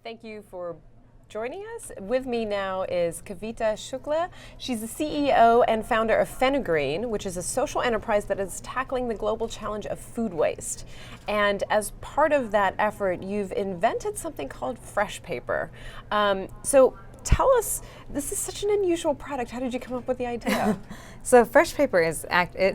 Thank you for joining us. With me now is Kavita Shukla. She's the CEO and founder of Fenogreen, which is a social enterprise that is tackling the global challenge of food waste. And as part of that effort, you've invented something called FreshPaper. So tell us, this is such an unusual product. How did you come up with the idea? So FreshPaper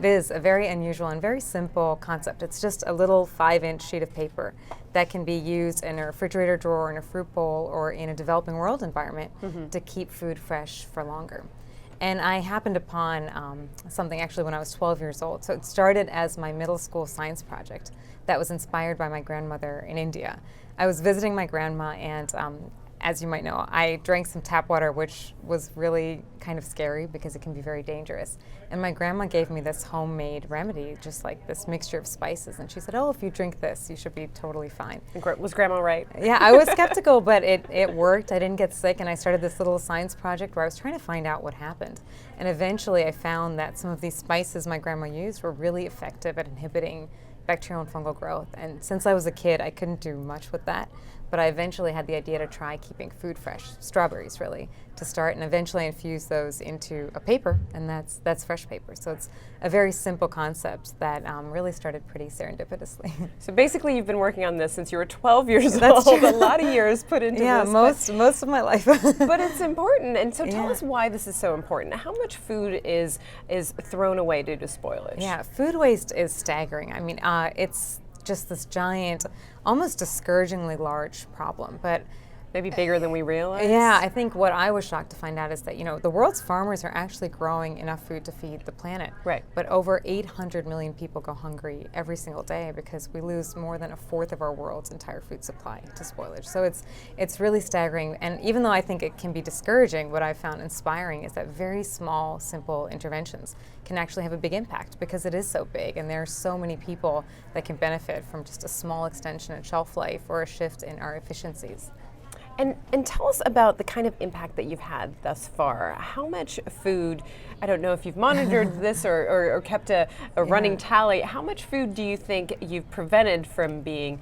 is a very unusual and very simple concept. It's just a little 5-inch sheet of paper that can be used in a refrigerator drawer, in a fruit bowl, or in a developing world environment to keep food fresh for longer. And I happened upon something actually when I was 12 years old. So it started as my middle school science project that was inspired by my grandmother in India. I was visiting my grandma, and as you might know, I drank some tap water, which was really kind of scary because it can be very dangerous. And my grandma gave me this homemade remedy, just like this mixture of spices. And she said, oh, if you drink this, you should be totally fine. Was Grandma right? Yeah, I was skeptical, but it worked. I didn't get sick, and I started this little science project where I was trying to find out what happened. And eventually I found that some of these spices my grandma used were really effective at inhibiting bacterial and fungal growth. And since I was a kid, I couldn't do much with that. But I eventually had the idea to try keeping food fresh, strawberries really, to start, and eventually infuse those into a paper, and that's FreshPaper. So it's a very simple concept that really started pretty serendipitously. So basically you've been working on this since you were 12 years That's old. true. A lot of years put into this. Yeah, most of my life. But it's important, and so tell Yeah. us why this is so important. How much food is thrown away due to spoilage? Yeah, food waste is staggering. I mean, it's just this giant, almost discouragingly large problem, but maybe bigger than we realize? Yeah, I think what I was shocked to find out is that, the world's farmers are actually growing enough food to feed the planet. Right. But over 800 million people go hungry every single day because we lose more than a fourth of our world's entire food supply to spoilage. So it's really staggering. And even though I think it can be discouraging, what I found inspiring is that very small, simple interventions can actually have a big impact because it is so big, and there are so many people that can benefit from just a small extension in shelf life or a shift in our efficiencies. And tell us about the kind of impact that you've had thus far. How much food, I don't know if you've monitored this or kept a running tally, how much food do you think you've prevented from being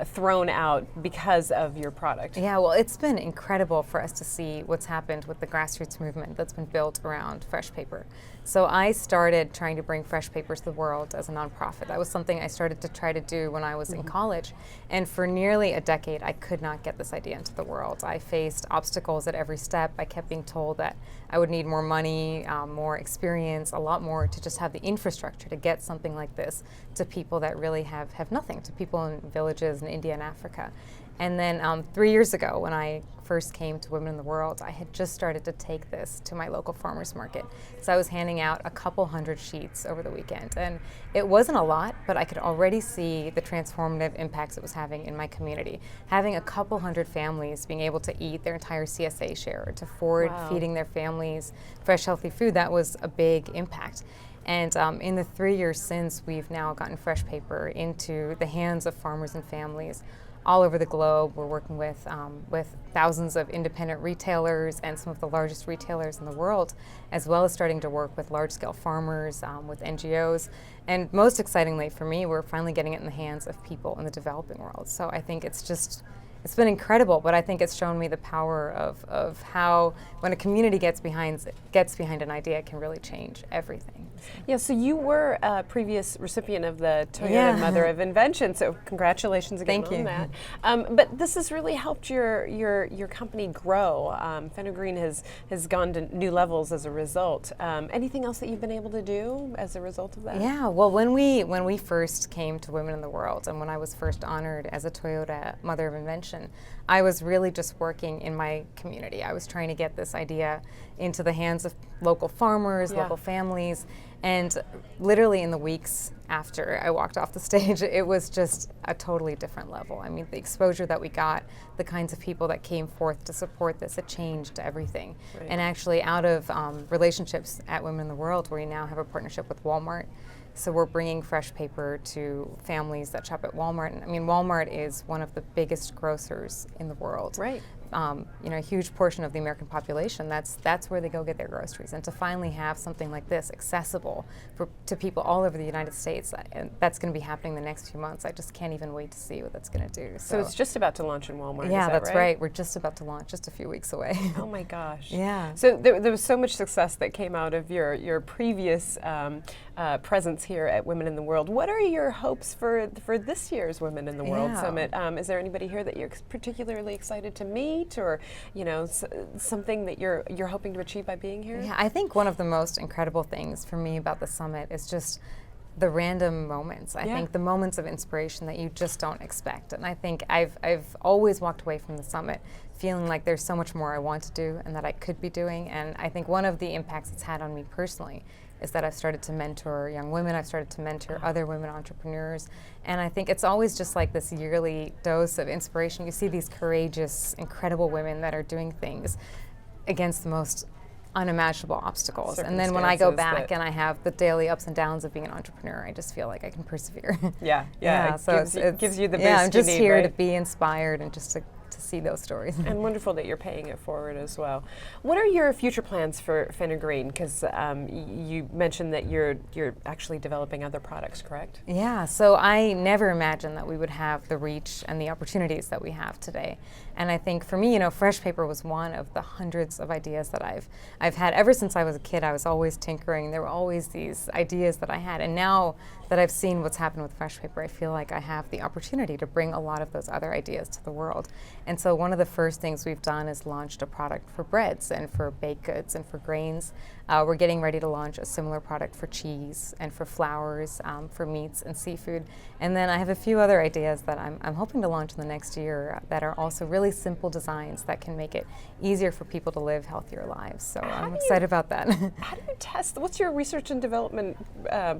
thrown out because of your product? Yeah, well, it's been incredible for us to see what's happened with the grassroots movement that's been built around FreshPaper. So I started trying to bring FreshPaper to the world as a nonprofit. That was something I started to try to do when I was in college. And for nearly a decade, I could not get this idea into the world. I faced obstacles at every step. I kept being told that I would need more money, more experience, a lot more to just have the infrastructure to get something like this to people that really have nothing, to people in villages in India and Africa. And then 3 years ago, when I first came to Women in the World, I had just started to take this to my local farmers market. So I was handing out a couple hundred sheets over the weekend. And it wasn't a lot, but I could already see the transformative impacts it was having in my community. Having a couple hundred families being able to eat their entire CSA share, or to forward feeding their families fresh, healthy food, that was a big impact. And in the 3 years since, we've now gotten FreshPaper into the hands of farmers and families all over the globe. We're working with thousands of independent retailers and some of the largest retailers in the world, as well as starting to work with large-scale farmers, with NGOs. And most excitingly for me, we're finally getting it in the hands of people in the developing world. So I think it's been incredible, but I think it's shown me the power of how when a community gets behind an idea, it can really change everything. Yeah, so you were a previous recipient of the Toyota Mother of Invention, so congratulations again on that. But this has really helped your company grow. Fenogreen has gone to new levels as a result. Anything else that you've been able to do as a result of that? Yeah, well, when we first came to Women in the World, and when I was first honored as a Toyota Mother of Invention, I was really just working in my community. I was trying to get this idea into the hands of local farmers, local families, and literally in the weeks after I walked off the stage, it was just a totally different level. I mean, the exposure that we got, the kinds of people that came forth to support this, it changed everything. Right. And actually out of relationships at Women in the World, where we now have a partnership with Walmart, so we're bringing FreshPaper to families that shop at Walmart. And I mean, Walmart is one of the biggest grocers in the world. Right. a huge portion of the American population, that's where they go get their groceries. And to finally have something like this accessible to people all over the United States, and that's going to be happening the next few months. I just can't even wait to see what that's going to do. So it's just about to launch in Walmart. Yeah, is that that's right? right. We're just about to launch, just a few weeks away. Oh my gosh. Yeah. So there was so much success that came out of your previous presence here at Women in the World. What are your hopes for this year's Women in the World Summit? Is there anybody here that you're particularly excited to meet, or something that you're hoping to achieve by being here? Yeah, I think one of the most incredible things for me about the summit is just the random moments. I think the moments of inspiration that you just don't expect. And I think I've always walked away from the summit feeling like there's so much more I want to do and that I could be doing. And I think one of the impacts it's had on me personally is that I've started to mentor young women, I've started to mentor other women entrepreneurs, and I think it's always just like this yearly dose of inspiration. You see these courageous, incredible women that are doing things against the most unimaginable obstacles. And then when I go back and I have the daily ups and downs of being an entrepreneur, I just feel like I can persevere. Yeah. So it gives you the boost yeah, I'm just you need, here right? to be inspired and just to see those stories. And wonderful that you're paying it forward as well. What are your future plans for Fenugreek? Because you mentioned that you're actually developing other products, correct? Yeah, so I never imagined that we would have the reach and the opportunities that we have today. And I think for me, FreshPaper was one of the hundreds of ideas that I've had ever since I was a kid. I was always tinkering. There were always these ideas that I had. And now that I've seen what's happened with FreshPaper, I feel like I have the opportunity to bring a lot of those other ideas to the world. And so one of the first things we've done is launched a product for breads and for baked goods and for grains. We're getting ready to launch a similar product for cheese and for flours, for meats and seafood. And then I have a few other ideas that I'm hoping to launch in the next year that are also really simple designs that can make it easier for people to live healthier lives. So I'm excited about that. How do you test? What's your research and development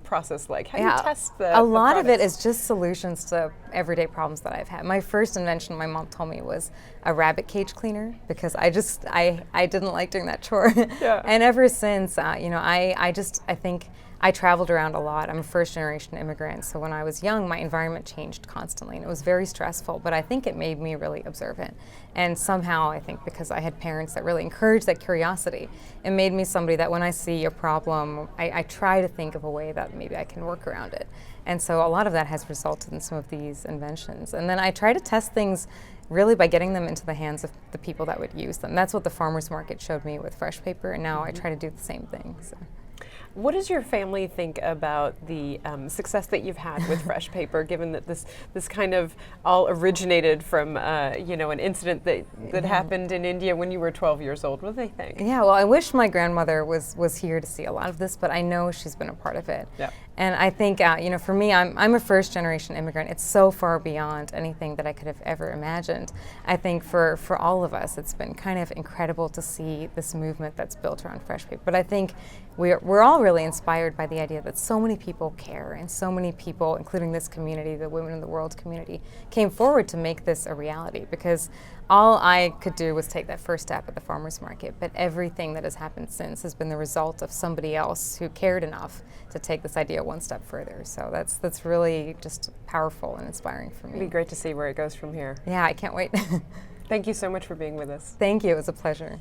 process like? How do you test a lot of it is just solutions to everyday problems that I've had. My first invention, my mom told me, was a rabbit cage cleaner because I didn't like doing that chore. And ever since, I think I traveled around a lot. I'm a first-generation immigrant, so when I was young, my environment changed constantly, and it was very stressful, but I think it made me really observant. And somehow, I think because I had parents that really encouraged that curiosity, it made me somebody that when I see a problem, I try to think of a way that maybe I can work around it. And so a lot of that has resulted in some of these inventions. And then I try to test things really by getting them into the hands of the people that would use them. That's what the farmers market showed me with FreshPaper, and now I try to do the same thing. So. What does your family think about the success that you've had with FreshPaper, given that this kind of all originated from an incident that happened in India when you were 12 years old? What do they think? Yeah, well, I wish my grandmother was here to see a lot of this, but I know she's been a part of it. Yeah. And I think, for me, I'm a first-generation immigrant. It's so far beyond anything that I could have ever imagined. I think for all of us, it's been kind of incredible to see this movement that's built around FreshPaper. But I think we're all really inspired by the idea that so many people care, and so many people, including this community, the Women in the World community, came forward to make this a reality, because all I could do was take that first step at the farmers market, but everything that has happened since has been the result of somebody else who cared enough to take this idea one step further. So that's really just powerful and inspiring for me. It'd be great to see where it goes from here. Yeah, I can't wait. Thank you so much for being with us. Thank you, it was a pleasure.